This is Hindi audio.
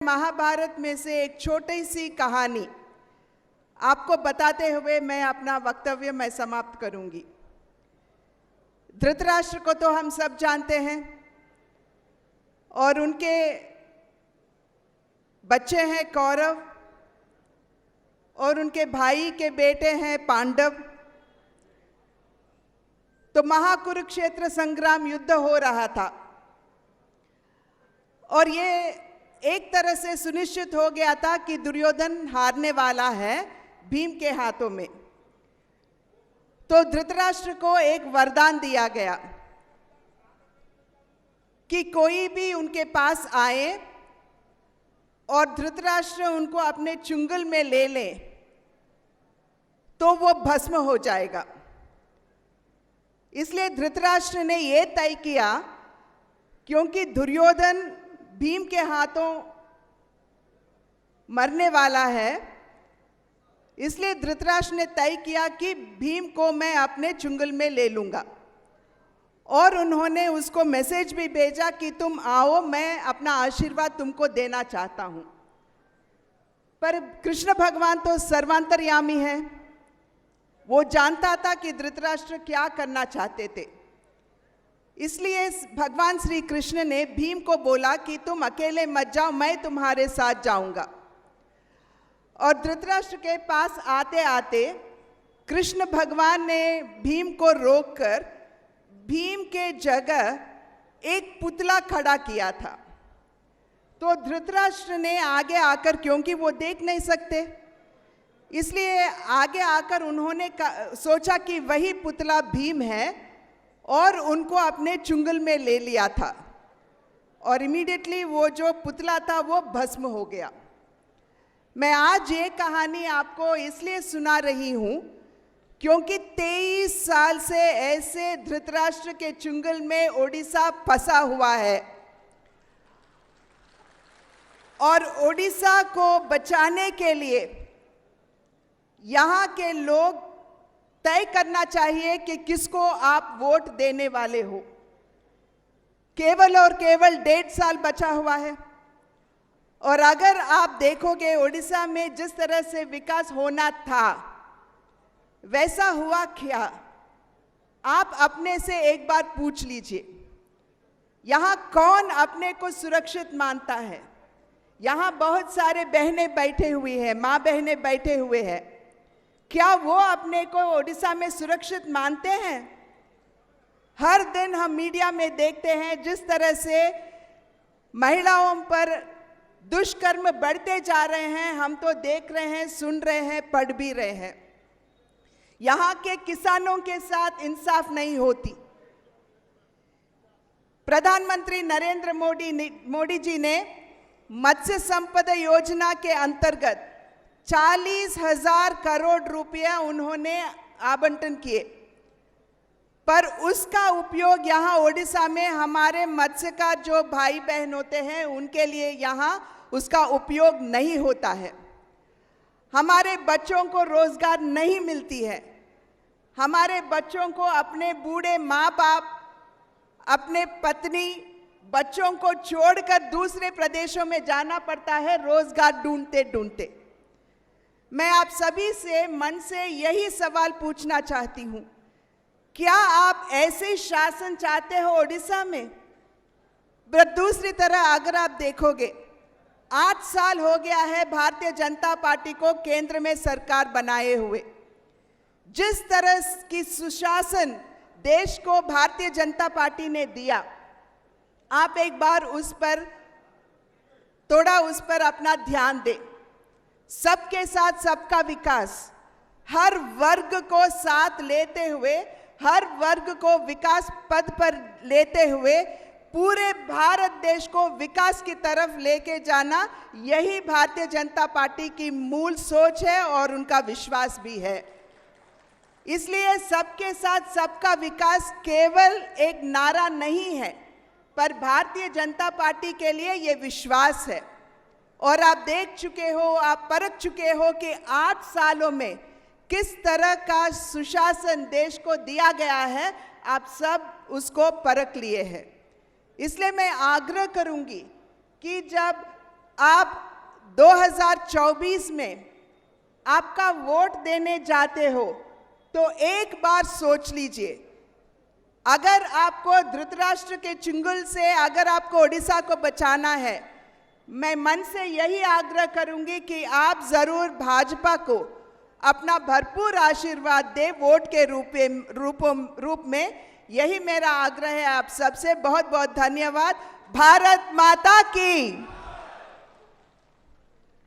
महाभारत में से एक छोटी सी कहानी आपको बताते हुए मैं अपना वक्तव्य समाप्त करूंगी। धृतराष्ट्र को तो हम सब जानते हैं और उनके बच्चे हैं कौरव और उनके भाई के बेटे हैं पांडव। तो महाकुरुक्षेत्र संग्राम युद्ध हो रहा था और ये एक तरह से सुनिश्चित हो गया था कि दुर्योधन हारने वाला है भीम के हाथों में। तो धृतराष्ट्र को एक वरदान दिया गया कि कोई भी उनके पास आए और धृतराष्ट्र उनको अपने चुंगल में ले ले तो वो भस्म हो जाएगा। इसलिए धृतराष्ट्र ने यह तय किया, क्योंकि दुर्योधन भीम के हाथों मरने वाला है, इसलिए धृतराष्ट्र ने तय किया कि भीम को मैं अपने चुंगल में ले लूंगा। और उन्होंने उसको मैसेज भी भेजा कि तुम आओ, मैं अपना आशीर्वाद तुमको देना चाहता हूं। पर कृष्ण भगवान तो सर्वांतर्यामी है, वो जानता था कि धृतराष्ट्र क्या करना चाहते थे। इसलिए भगवान श्री कृष्ण ने भीम को बोला कि तुम अकेले मत जाओ, मैं तुम्हारे साथ जाऊंगा। और धृतराष्ट्र के पास आते आते कृष्ण भगवान ने भीम को रोककर भीम के जगह एक पुतला खड़ा किया था। तो धृतराष्ट्र ने आगे आकर, क्योंकि वो देख नहीं सकते, इसलिए आगे आकर उन्होंने सोचा कि वही पुतला भीम है और उनको अपने चुंगल में ले लिया था। और इमीडिएटली वो जो पुतला था वो भस्म हो गया। मैं आज ये कहानी आपको इसलिए सुना रही हूं क्योंकि 23 साल से ऐसे धृतराष्ट्र के चुंगल में ओडिशा फंसा हुआ है और ओडिशा को बचाने के लिए यहाँ के लोग तय करना चाहिए कि किसको आप वोट देने वाले हो। केवल और केवल 1.5 साल बचा हुआ है और अगर आप देखोगे ओडिशा में जिस तरह से विकास होना था वैसा हुआ क्या, आप अपने से एक बार पूछ लीजिए। यहाँ कौन अपने को सुरक्षित मानता है? यहाँ बहुत सारे बहनें बैठे हुए हैं, माँ बहनें बैठे हुए हैं। क्या वो अपने को ओडिशा में सुरक्षित मानते हैं? हर दिन हम मीडिया में देखते हैं जिस तरह से महिलाओं पर दुष्कर्म बढ़ते जा रहे हैं। हम तो देख रहे हैं, सुन रहे हैं, पढ़ भी रहे हैं। यहाँ के किसानों के साथ इंसाफ नहीं होती। प्रधानमंत्री नरेंद्र मोदी जी ने मत्स्य संपदा योजना के अंतर्गत 40,000 करोड़ रुपया उन्होंने आवंटन किए, पर उसका उपयोग यहाँ ओडिशा में हमारे मत्स्यकार जो भाई बहन होते हैं उनके लिए यहाँ उसका उपयोग नहीं होता है। हमारे बच्चों को रोजगार नहीं मिलती है। हमारे बच्चों को अपने बूढ़े माँ बाप, अपने पत्नी, बच्चों को छोड़कर दूसरे प्रदेशों में जाना पड़ता है रोजगार ढूंढते ढूंढते। मैं आप सभी से मन से यही सवाल पूछना चाहती हूं, क्या आप ऐसे शासन चाहते हो ओडिशा में? दूसरी तरह अगर आप देखोगे, 8 साल हो गया है भारतीय जनता पार्टी को केंद्र में सरकार बनाए हुए। जिस तरह की सुशासन देश को भारतीय जनता पार्टी ने दिया, आप एक बार उस पर अपना ध्यान दें। सबके साथ सबका विकास, हर वर्ग को साथ लेते हुए, हर वर्ग को विकास पद पर लेते हुए पूरे भारत देश को विकास की तरफ लेके जाना, यही भारतीय जनता पार्टी की मूल सोच है और उनका विश्वास भी है। इसलिए सबके साथ सबका विकास केवल एक नारा नहीं है, पर भारतीय जनता पार्टी के लिए ये विश्वास है। और आप देख चुके हो, आप परख चुके हो कि 8 सालों में किस तरह का सुशासन देश को दिया गया है। आप सब उसको परख लिए हैं। इसलिए मैं आग्रह करूंगी कि जब आप 2024 में आपका वोट देने जाते हो तो एक बार सोच लीजिए, अगर आपको धृतराष्ट्र के चुंगल से अगर आपको ओडिशा को बचाना है, मैं मन से यही आग्रह करूंगी कि आप जरूर भाजपा को अपना भरपूर आशीर्वाद दे वोट के रूप में। यही मेरा आग्रह है आप सबसे। बहुत बहुत धन्यवाद। भारत माता की।